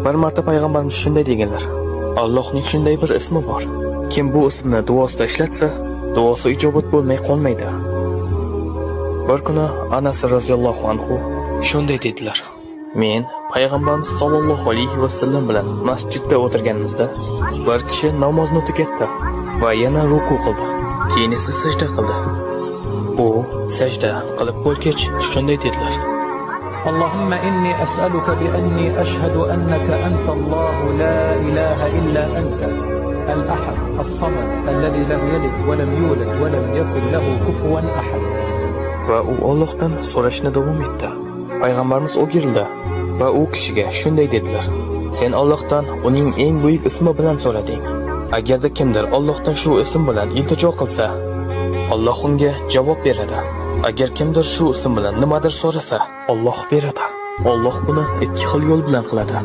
Bir marta payg'ambarimiz shunday deganlar: Allohning shunday bir ismi bor. Kim bu ismni duosida ishlatsa, duosi ijobat bo'lmay qolmaydi. Bir kuni Anas roziyallohu anhu shunday dedilar: Men payg'ambarimiz sollallohu alayhi vasallam bilan masjidda o'tirganimizda bir kishi namozni tugatdi va yana ruku qildi. Keyin esa sajda qildi. U sajda qilib bo'lgach shunday dedilar: اللهم إني أسألك بأني أشهد أنك أنت الله لا إله إلا أنت الأحد الصمد الذي لم يلد ولم يولد ولم يكن له كفوا أحد. Va u Allohdan so'rashni davom etdi. Payg'ambarimiz o'girildi va u kishiga shunday dedilar: Sen Allohdan uning eng buyuk ismi bilan so'rading. Agarda kimdir Allohdan shu ism bilan iltijo qilsa, Alloh unga javob beradi. Agar kimdir shu ism bilan nimadir so'rasa, Alloh beradi. Alloh buni ikki xil yo'l bilan qiladi.